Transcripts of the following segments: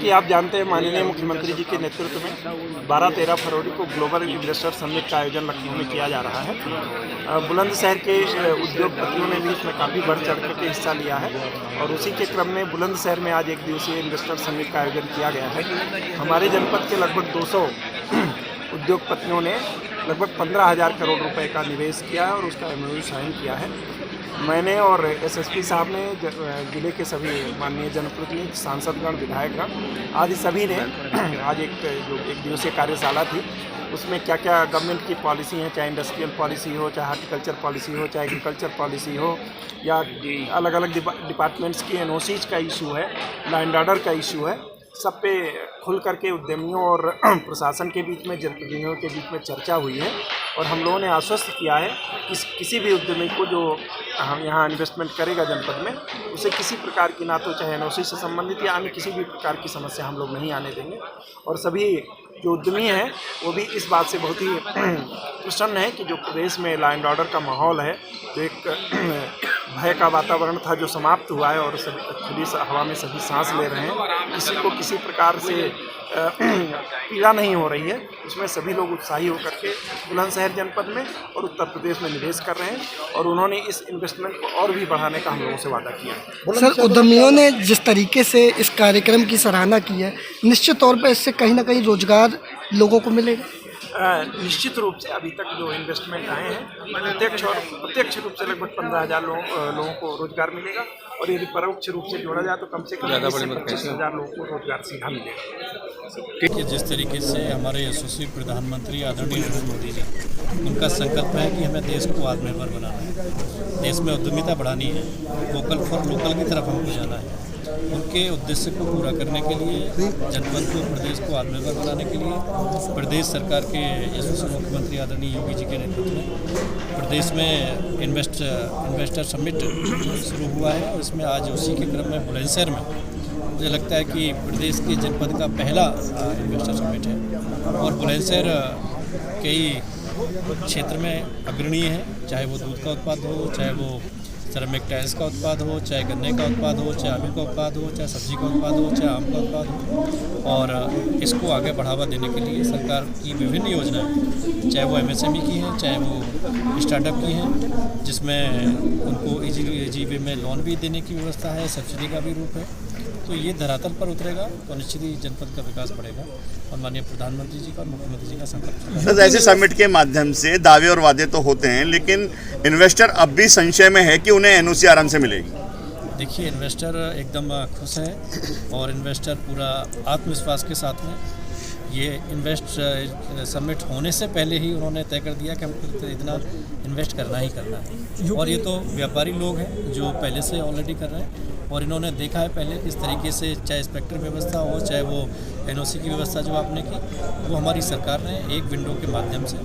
कि आप जानते हैं माननीय मुख्यमंत्री जी के नेतृत्व में 12-13 फरवरी को ग्लोबल इन्वेस्टर समिट का आयोजन लखनऊ में किया जा रहा है। बुलंदशहर के उद्योगपतियों ने भी इसमें काफ़ी बढ़ चढ़ कर के हिस्सा लिया है और उसी के क्रम में बुलंदशहर में आज एक दिवसीय इन्वेस्टर समिट का आयोजन किया गया है। हमारे जनपद के लगभग 200 उद्योगपतियों ने लगभग 15,000 करोड़ रुपए का निवेश किया है और उसका MOU साइन किया है। मैंने और SSP साहब ने जिले के सभी माननीय जनप्रतिनिधि, सांसदगण, विधायकगण आदि सभी ने आज एक दिवसीय कार्यशाला थी। उसमें क्या क्या गवर्नमेंट की पॉलिसी है, चाहे इंडस्ट्रियल पॉलिसी हो, चाहे हार्टिकल्चर पॉलिसी हो, चाहे एग्रीकल्चर पॉलिसी हो, या अलग अलग डिपार्टमेंट्स की NOCs का इशू है, लैंड ऑर्डर का इशू है, सब पे खुल करके उद्यमियों और प्रशासन के बीच में, जनप्रतिनिधियों के बीच में चर्चा हुई है और हम लोगों ने आश्वस्त किया है कि किसी भी उद्यमी को जो हम यहाँ इन्वेस्टमेंट करेगा जनपद में, उसे किसी प्रकार की, ना तो चाहे NOC से संबंधित या अन्य किसी भी प्रकार की समस्या हम लोग नहीं आने देंगे। और सभी जो उद्यमी हैं वो भी इस बात से बहुत ही प्रसन्न है कि जो प्रदेश में लॉ एंड ऑर्डर का माहौल है, जो एक भय का वातावरण था जो समाप्त हुआ है और सभी खुली हवा में सभी सांस ले रहे हैं, किसी को किसी प्रकार से पीड़ा नहीं हो रही है, उसमें सभी लोग उत्साही होकर के बुलंदशहर जनपद में और उत्तर प्रदेश में निवेश कर रहे हैं और उन्होंने इस इन्वेस्टमेंट को और भी बढ़ाने का हम लोगों से वादा किया है। सर, उद्यमियों ने जिस तरीके से इस कार्यक्रम की सराहना की है, निश्चित तौर पर इससे कहीं ना कहीं रोजगार लोगों को मिलेगा। निश्चित रूप से अभी तक जो इन्वेस्टमेंट आए हैं प्रत्यक्ष रूप से लगभग 15,000 लोगों को रोजगार मिलेगा और यदि परोक्ष रूप से जोड़ा जाए तो कम से कम 25,000 लोगों को रोजगार सीधा मिलेगा। कि जिस तरीके से हमारे यशस्वी प्रधानमंत्री आदरणीय नरेंद्र मोदी जी, उनका संकल्प है कि हमें देश को आत्मनिर्भर बनाना है, देश में उद्यमिता बढ़ानी है, वोकल फॉर लोकल की तरफ हमको जाना है। उनके उद्देश्य को पूरा करने के लिए, जनपद को, प्रदेश को आत्मनिर्भर बनाने के लिए प्रदेश सरकार के यशस्वी मुख्यमंत्री आदरणीय योगी जी के नेतृत्व में प्रदेश में इन्वेस्टर समिट शुरू हुआ है और इसमें आज उसी के क्रम में बुलंदशहर में मुझे लगता है कि प्रदेश के जनपद का पहला इन्वेस्टर समिट है और बुलंदशहर कई क्षेत्र में अग्रणीय है, चाहे वो दूध का उत्पाद हो, चाहे वो सिरेमिक टाइल्स का उत्पाद हो, चाहे गन्ने का उत्पाद हो, चाहे आलू का उत्पाद हो, चाहे सब्जी का उत्पाद हो, चाहे आम का उत्पाद हो। और इसको आगे बढ़ावा देने के लिए सरकार की विभिन्न योजनाएं, चाहे वो MSME की हैं, चाहे वो स्टार्टअप की हैं, जिसमें उनको इजी वे में लोन भी देने की व्यवस्था है, सब्सिडी का भी रूप है। तो ये धरातल पर उतरेगा तो निश्चित ही जनपद का विकास बढ़ेगा और माननीय प्रधानमंत्री जी का और मुख्यमंत्री जी का संकल्प। सर, ऐसे समिट के माध्यम से दावे और वादे तो होते हैं, लेकिन इन्वेस्टर अब भी संशय में है कि उन्हें NOC आराम से मिलेगी। देखिए, इन्वेस्टर एकदम खुश है और इन्वेस्टर पूरा आत्मविश्वास के साथ में ये इन्वेस्ट समिट होने से पहले ही उन्होंने तय कर दिया कि हमको इतना इन्वेस्ट करना ही करना है। और ये तो व्यापारी लोग हैं जो पहले से ऑलरेडी कर रहे हैं और इन्होंने देखा है पहले किस तरीके से, चाहे स्पेक्टर व्यवस्था हो, चाहे वो NOC की व्यवस्था जो आपने की, वो हमारी सरकार ने एक विंडो के माध्यम से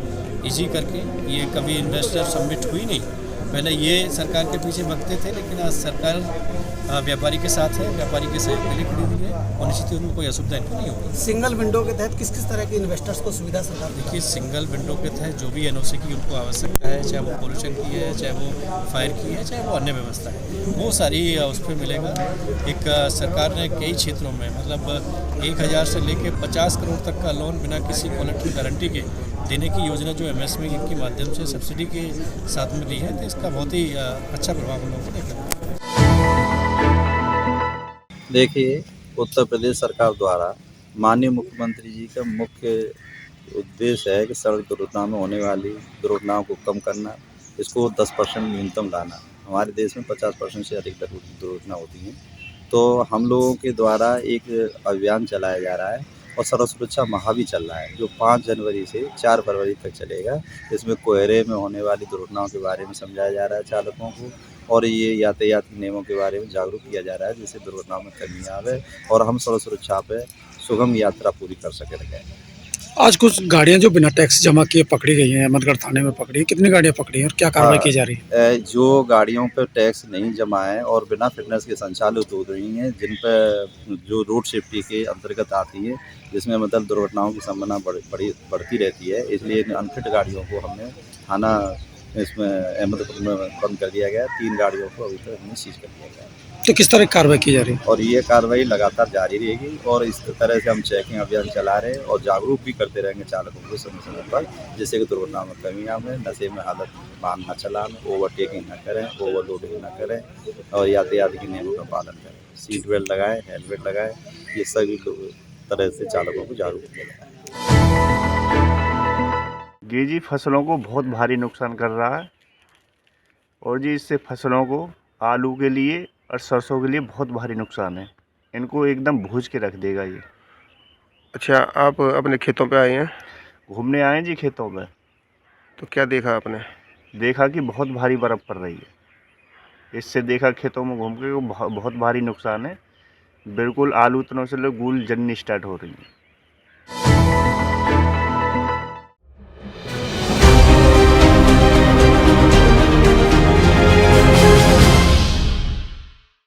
इजी करके, ये कभी इन्वेस्टर समिट हुई नहीं, पहले ये सरकार के पीछे भगते थे, लेकिन आज सरकार व्यापारी के साथ है, व्यापारी के सहयोग के लिए खड़ी हुई है और निश्चित ही उनको कोई असुविधा नहीं होगी। सिंगल विंडो के तहत किस किस तरह के इन्वेस्टर्स को सुविधा सरकार? देखिए, सिंगल विंडो के तहत जो भी NOC की उनको आवश्यकता है, चाहे वो पोल्यूशन की है, चाहे वो फायर की है, चाहे वो अन्य व्यवस्था है, वो सारी उस पर मिलेगा। एक सरकार ने कई क्षेत्रों में मतलब 1,000 से लेकर 50 करोड़ तक का लोन बिना किसी क्वालिटी गारंटी के देने की योजना जो MSME के माध्यम से सब्सिडी के साथ में दी है, तो इसका बहुत ही अच्छा प्रभाव हम लोगों को देखा। देखिए, उत्तर प्रदेश सरकार द्वारा माननीय मुख्यमंत्री जी का मुख्य उद्देश्य है कि सड़क दुर्घटना में होने वाली दुर्घटनाओं को कम करना, इसको 10% न्यूनतम लाना। हमारे देश में 50% से अधिक दुर्घटना होती हैं, तो हम लोगों के द्वारा एक अभियान चलाया जा रहा है और सड़क सुरक्षा माह भी चल रहा है, जो 5 जनवरी से 4 फरवरी तक चलेगा। इसमें कोहरे में होने वाली दुर्घटनाओं के बारे में समझाया जा रहा है चालकों को और ये यातायात नियमों के बारे में जागरूक किया जा रहा है, जिससे दुर्घटनाओं में कमी आवे और हम सड़क सुरक्षा पे सुगम यात्रा पूरी कर सकेंगे। आज कुछ गाड़ियां जो बिना टैक्स जमा किए पकड़ी गई हैं, अहमदगढ़ थाने में पकड़ी हैं, कितनी गाड़ियां पकड़ी हैं और क्या कार्रवाई की जा रही है? जो गाड़ियों पर टैक्स नहीं जमा है और बिना फिटनेस के संचालित हो रही हैं, जिन पर जो रोड सेफ्टी के अंतर्गत आती है, जिसमें मतलब दुर्घटनाओं की संभावना बढ़ती रहती है, इसलिए इन अनफिट गाड़ियों को हमने थाना इसमें अहमदगढ़ में बंद कर दिया गया। 3 गाड़ियों को अभी तक हमने सीज कर दिया गया। तो किस तरह की कार्रवाई की जा रही है? और ये कार्रवाई लगातार जारी रहेगी और इस तरह से हम चेकिंग अभियान चला रहे हैं और जागरूक भी करते रहेंगे चालकों को समय समय पर, जिससे कि दुर्घटनाओं में कमी आवे, नशे में हालत वाहन न चलाएं, ओवरटेकिंग न करें, ओवरलोडिंग न करें और यातायात के नियमों का पालन करें। सीट बेल्ट लगाएं, हेलमेट लगाएं, ये सभी तरह से चालकों को जागरूक किया जाए। जी फसलों को बहुत भारी नुकसान कर रहा है और जी इससे फसलों को आलू के लिए और सरसों के लिए बहुत भारी नुकसान है। इनको एकदम भूज के रख देगा ये। अच्छा, आप अपने खेतों पे आए हैं? घूमने आए जी खेतों में। तो क्या देखा आपने? देखा कि बहुत भारी बर्फ़ पड़ रही है। इससे देखा खेतों में घूम के बहुत भारी नुकसान है। बिल्कुल आलू तनों से गूल जननी स्टार्ट हो रही है।